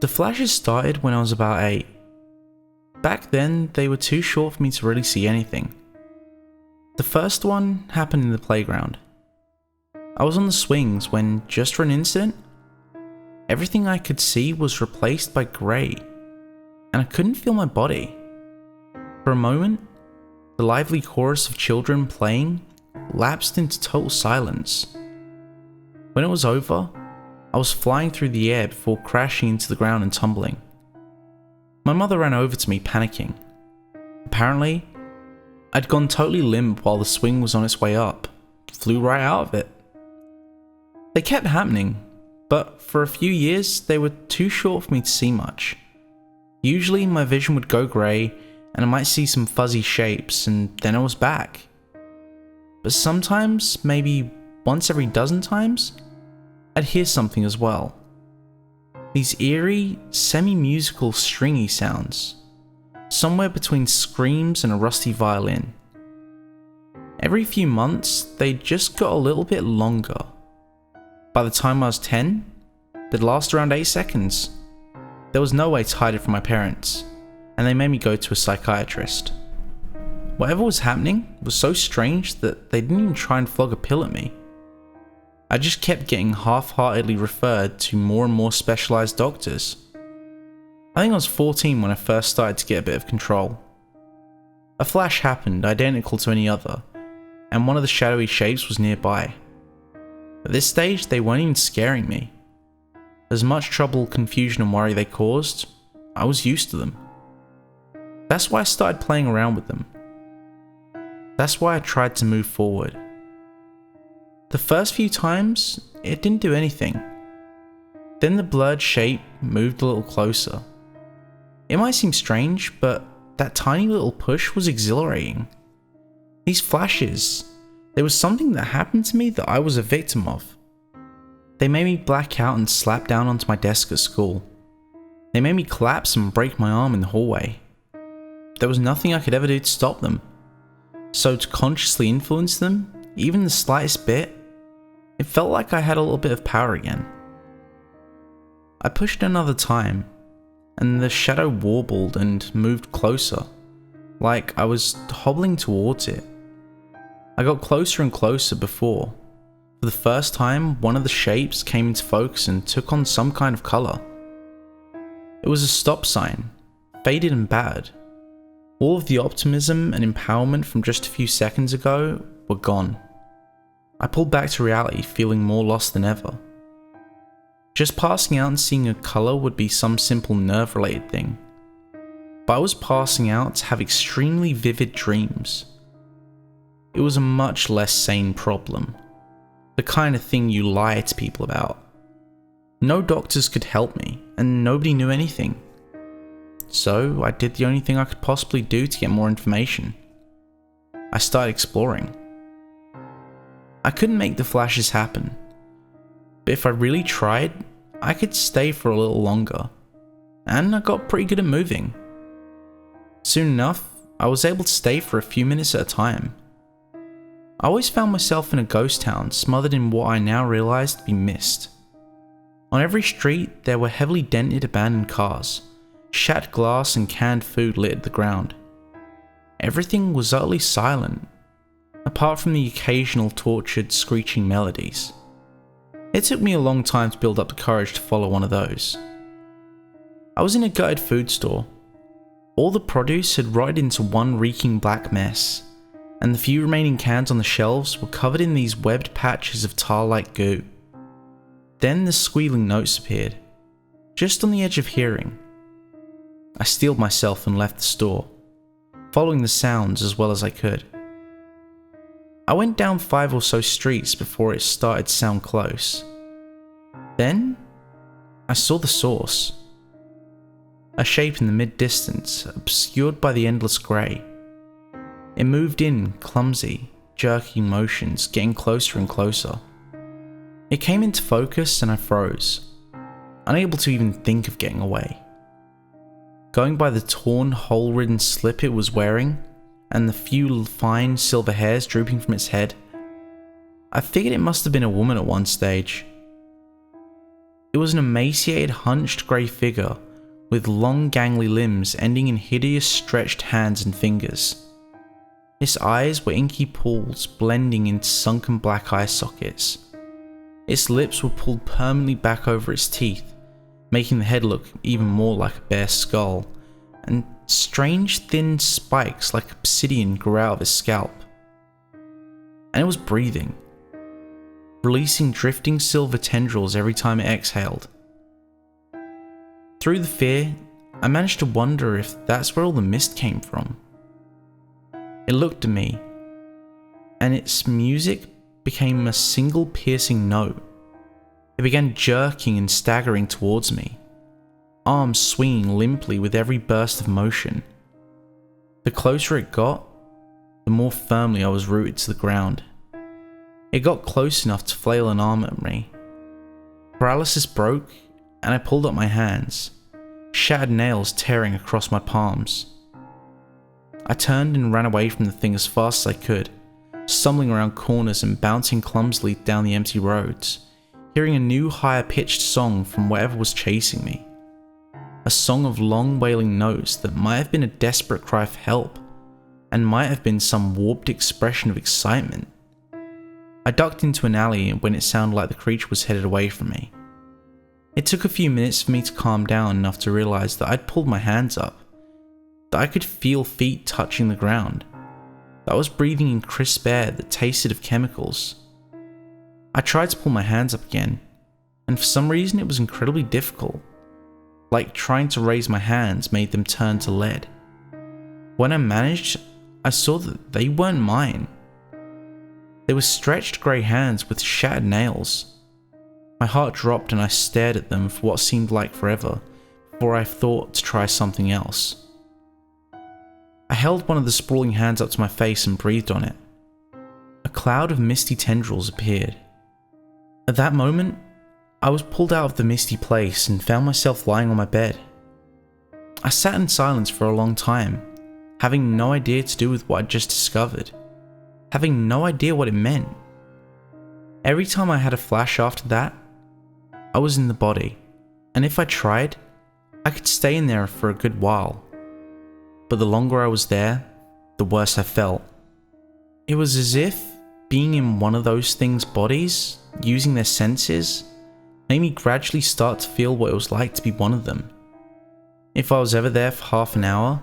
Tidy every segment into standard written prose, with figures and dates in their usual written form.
The flashes started when I was about 8. Back then, they were too short for me to really see anything. The first one happened in the playground. I was on the swings when, just for an instant, everything I could see was replaced by grey, and I couldn't feel my body. For a moment, the lively chorus of children playing lapsed into total silence. When it was over, I was flying through the air before crashing into the ground and tumbling. My mother ran over to me panicking. Apparently, I'd gone totally limp while the swing was on its way up, flew right out of it. They kept happening, but for a few years they were too short for me to see much. Usually my vision would go grey and I might see some fuzzy shapes and then I was back. But sometimes, maybe once every dozen times, I'd hear something as well. These eerie, semi-musical stringy sounds, somewhere between screams and a rusty violin. Every few months, they just got a little bit longer. By the time I was 10, they'd last around 8 seconds. There was no way to hide it from my parents, and they made me go to a psychiatrist. Whatever was happening was so strange that they didn't even try and flog a pill at me. I just kept getting half-heartedly referred to more and more specialised doctors. I think I was 14 when I first started to get a bit of control. A flash happened identical to any other, and one of the shadowy shapes was nearby. At this stage, they weren't even scaring me. As much trouble, confusion and worry they caused, I was used to them. That's why I started playing around with them. That's why I tried to move forward. The first few times, it didn't do anything. Then the blurred shape moved a little closer. It might seem strange, but that tiny little push was exhilarating. These flashes, there was something that happened to me that I was a victim of. They made me black out and slap down onto my desk at school. They made me collapse and break my arm in the hallway. There was nothing I could ever do to stop them. So to consciously influence them, even the slightest bit, it felt like I had a little bit of power again. I pushed another time, and the shadow warbled and moved closer, like I was hobbling towards it. I got closer and closer before, for the first time, one of the shapes came into focus and took on some kind of colour. It was a stop sign, faded and battered. All of the optimism and empowerment from just a few seconds ago were gone. I pulled back to reality, feeling more lost than ever. Just passing out and seeing a colour would be some simple nerve-related thing. But I was passing out to have extremely vivid dreams. It was a much less sane problem. The kind of thing you lie to people about. No doctors could help me, and nobody knew anything. So I did the only thing I could possibly do to get more information. I started exploring. I couldn't make the flashes happen, but if I really tried, I could stay for a little longer, and I got pretty good at moving. Soon enough, I was able to stay for a few minutes at a time. I always found myself in a ghost town, smothered in what I now realised to be mist. On every street, there were heavily dented abandoned cars. Shattered glass and canned food littered the ground. Everything was utterly silent, apart from the occasional tortured, screeching melodies. It took me a long time to build up the courage to follow one of those. I was in a gutted food store. All the produce had rotted into one reeking black mess, and the few remaining cans on the shelves were covered in these webbed patches of tar-like goo. Then the squealing notes appeared, just on the edge of hearing. I steeled myself and left the store, following the sounds as well as I could. I went down 5 or so streets before it started to sound close. Then, I saw the source. A shape in the mid-distance, obscured by the endless grey. It moved in clumsy, jerking motions, getting closer and closer. It came into focus and I froze, unable to even think of getting away. Going by the torn, hole-ridden slip it was wearing, and the few fine silver hairs drooping from its head, I figured it must have been a woman at one stage. It was an emaciated, hunched grey figure with long gangly limbs ending in hideous stretched hands and fingers. Its eyes were inky pools blending into sunken black eye sockets. Its lips were pulled permanently back over its teeth, making the head look even more like a bare skull, and strange thin spikes like obsidian grew out of its scalp. And it was breathing, releasing drifting silver tendrils every time it exhaled. Through the fear, I managed to wonder if that's where all the mist came from. It looked at me, and its music became a single piercing note. It began jerking and staggering towards me, arms swinging limply with every burst of motion. The closer it got, the more firmly I was rooted to the ground. It got close enough to flail an arm at me. Paralysis broke, and I pulled up my hands, shattered nails tearing across my palms. I turned and ran away from the thing as fast as I could, stumbling around corners and bouncing clumsily down the empty roads, hearing a new higher-pitched song from whatever was chasing me. A song of long wailing notes that might have been a desperate cry for help, and might have been some warped expression of excitement. I ducked into an alley when it sounded like the creature was headed away from me. It took a few minutes for me to calm down enough to realize that I'd pulled my hands up, that I could feel feet touching the ground, that I was breathing in crisp air that tasted of chemicals. I tried to pull my hands up again, and for some reason it was incredibly difficult, like trying to raise my hands made them turn to lead. When I managed, I saw that they weren't mine. They were stretched grey hands with shattered nails. My heart dropped and I stared at them for what seemed like forever before I thought to try something else. I held one of the sprawling hands up to my face and breathed on it. A cloud of misty tendrils appeared. At that moment, I was pulled out of the misty place and found myself lying on my bed. I sat in silence for a long time, having no idea what to do with what I'd just discovered, having no idea what it meant. Every time I had a flash after that, I was in the body, and if I tried, I could stay in there for a good while. But the longer I was there, the worse I felt. It was as if being in one of those things' bodies, using their senses, made me gradually start to feel what it was like to be one of them. If I was ever there for half an hour,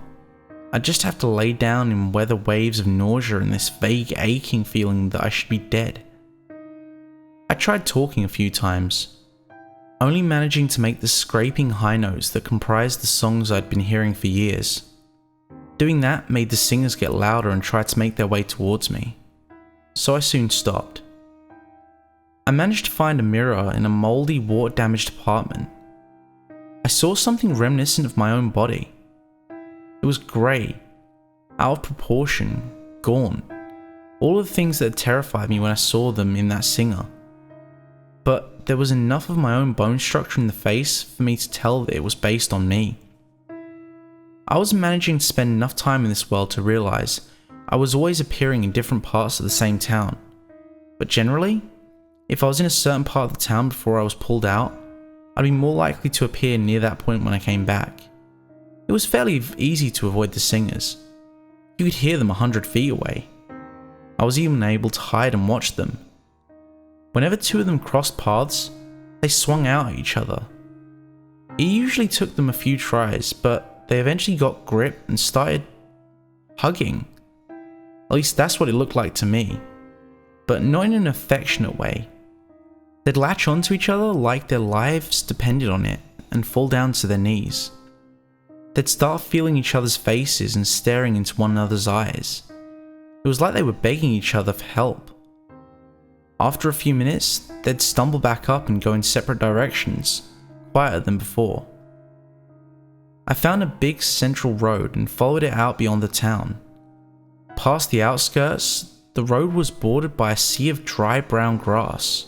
I'd just have to lay down and weather waves of nausea and this vague aching feeling that I should be dead. I tried talking a few times, only managing to make the scraping high notes that comprised the songs I'd been hearing for years. Doing that made the singers get louder and try to make their way towards me, so I soon stopped. I managed to find a mirror in a mouldy, water-damaged apartment. I saw something reminiscent of my own body. It was grey, out of proportion, gaunt, all of the things that had terrified me when I saw them in that singer. But there was enough of my own bone structure in the face for me to tell that it was based on me. I was managing to spend enough time in this world to realise I was always appearing in different parts of the same town, but generally, if I was in a certain part of the town before I was pulled out, I'd be more likely to appear near that point when I came back. It was fairly easy to avoid the singers. You could hear them 100 feet away. I was even able to hide and watch them. Whenever two of them crossed paths, they swung out at each other. It usually took them a few tries, but they eventually got grip and started hugging. At least that's what it looked like to me, but not in an affectionate way. They'd latch onto each other like their lives depended on it and fall down to their knees. They'd start feeling each other's faces and staring into one another's eyes. It was like they were begging each other for help. After a few minutes, they'd stumble back up and go in separate directions, quieter than before. I found a big central road and followed it out beyond the town. Past the outskirts, the road was bordered by a sea of dry brown grass.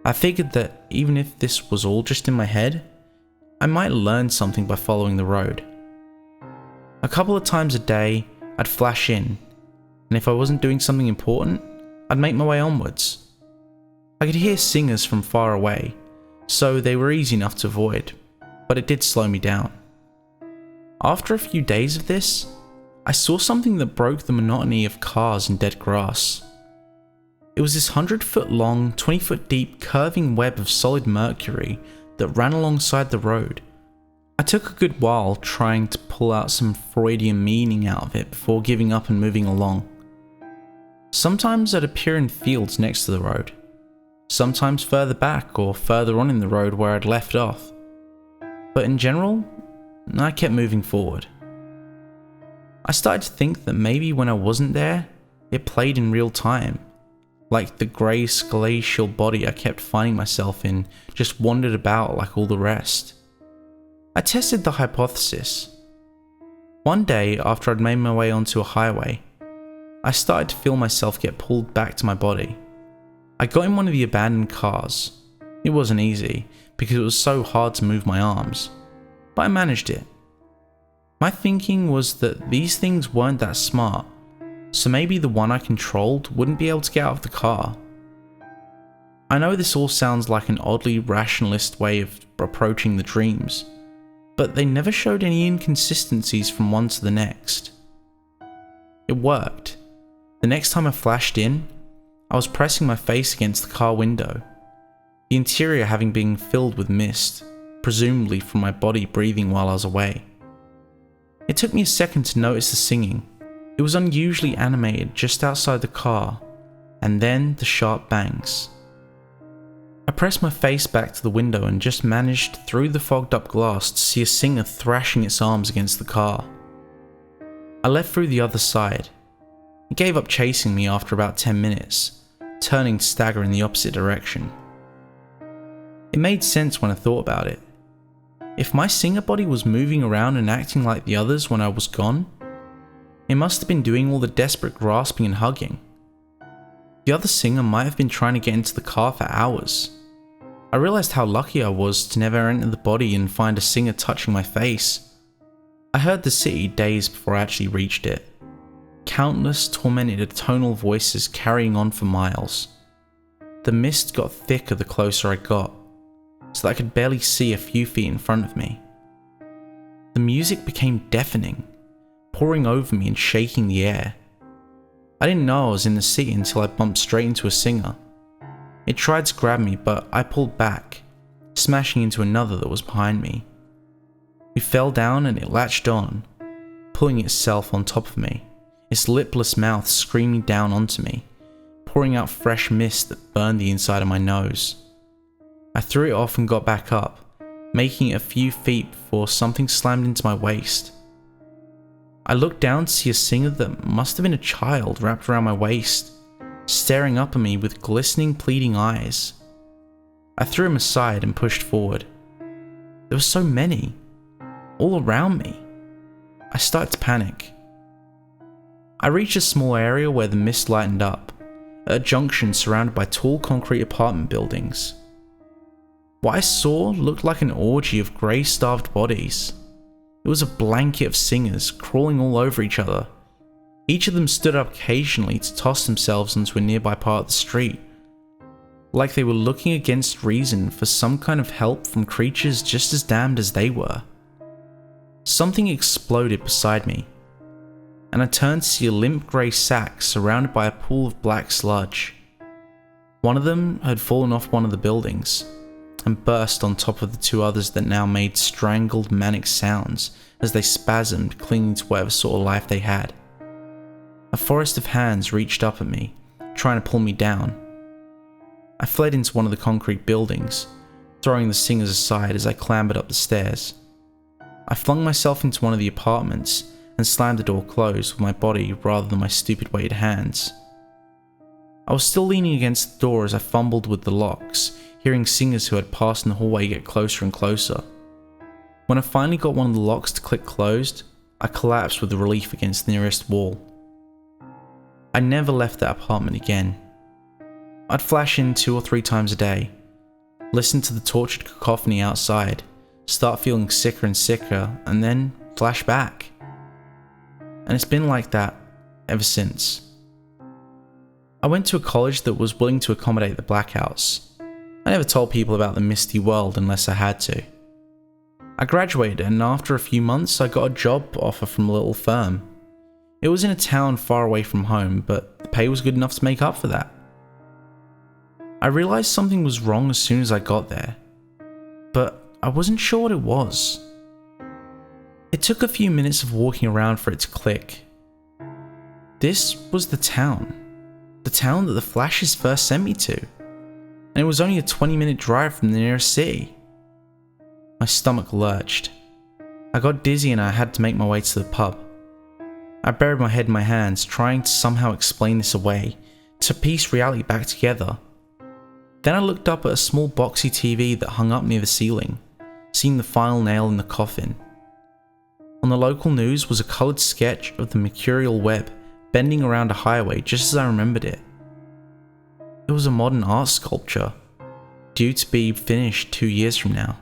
I figured that even if this was all just in my head, I might learn something by following the road. A couple of times a day, I'd flash in, and if I wasn't doing something important, I'd make my way onwards. I could hear singers from far away, so they were easy enough to avoid, but it did slow me down. After a few days of this, I saw something that broke the monotony of cars and dead grass. It was this 100-foot long, 20-foot deep curving web of solid mercury that ran alongside the road. I took a good while trying to pull out some Freudian meaning out of it before giving up and moving along. Sometimes I'd appear in fields next to the road, sometimes further back or further on in the road where I'd left off. But in general, I kept moving forward. I started to think that maybe when I wasn't there, it played in real time, like the grey glacial body I kept finding myself in just wandered about like all the rest. I tested the hypothesis. One day, after I'd made my way onto a highway, I started to feel myself get pulled back to my body. I got in one of the abandoned cars. It wasn't easy, because it was so hard to move my arms, but I managed it. My thinking was that these things weren't that smart, so maybe the one I controlled wouldn't be able to get out of the car. I know this all sounds like an oddly rationalist way of approaching the dreams, but they never showed any inconsistencies from one to the next. It worked. The next time I flashed in, I was pressing my face against the car window, the interior having been filled with mist, presumably from my body breathing while I was away. It took me a second to notice the singing. It was unusually animated just outside the car, and then the sharp bangs. I pressed my face back to the window and just managed through the fogged up glass to see a singer thrashing its arms against the car. I left through the other side. It gave up chasing me after about 10 minutes, turning to stagger in the opposite direction. It made sense when I thought about it. If my singer body was moving around and acting like the others when I was gone, it must have been doing all the desperate grasping and hugging. The other singer might have been trying to get into the car for hours. I realized how lucky I was to never enter the body and find a singer touching my face. I heard the city days before I actually reached it. Countless tormented atonal voices carrying on for miles. The mist got thicker the closer I got, so that I could barely see a few feet in front of me. The music became deafening, pouring over me and shaking the air. I didn't know I was in the city until I bumped straight into a singer. It tried to grab me, but I pulled back, smashing into another that was behind me. We fell down and it latched on, pulling itself on top of me, its lipless mouth screaming down onto me, pouring out fresh mist that burned the inside of my nose. I threw it off and got back up, making it a few feet before something slammed into my waist. I looked down to see a singer that must have been a child wrapped around my waist, staring up at me with glistening, pleading eyes. I threw him aside and pushed forward. There were so many, all around me. I started to panic. I reached a small area where the mist lightened up, at a junction surrounded by tall concrete apartment buildings. What I saw looked like an orgy of grey starved bodies. It was a blanket of singers crawling all over each other. Each of them stood up occasionally to toss themselves into a nearby part of the street, like they were looking against reason for some kind of help from creatures just as damned as they were. Something exploded beside me, and I turned to see a limp grey sack surrounded by a pool of black sludge. One of them had fallen off one of the buildings, and burst on top of the two others that now made strangled manic sounds as they spasmed, clinging to whatever sort of life they had. A forest of hands reached up at me, trying to pull me down. I fled into one of the concrete buildings, throwing the singers aside as I clambered up the stairs. I flung myself into one of the apartments and slammed the door closed with my body rather than my stupid weighted hands. I was still leaning against the door as I fumbled with the locks, hearing singers who had passed in the hallway get closer and closer. When I finally got one of the locks to click closed, I collapsed with relief against the nearest wall. I never left that apartment again. I'd flash in 2 or 3 times a day, listen to the tortured cacophony outside, start feeling sicker and sicker, and then flash back. And it's been like that ever since. I went to a college that was willing to accommodate the blackouts. I never told people about the misty world unless I had to. I graduated, and after a few months I got a job offer from a little firm. It was in a town far away from home, but the pay was good enough to make up for that. I realized something was wrong as soon as I got there, but I wasn't sure what it was. It took a few minutes of walking around for it to click. This was the town that the Flashes first sent me to, and it was only a 20-minute drive from the nearest city. My stomach lurched. I got dizzy and I had to make my way to the pub. I buried my head in my hands, trying to somehow explain this away, to piece reality back together. Then I looked up at a small boxy TV that hung up near the ceiling, seeing the final nail in the coffin. On the local news was a coloured sketch of the mercurial web bending around a highway just as I remembered it. It was a modern art sculpture, due to be finished 2 years from now.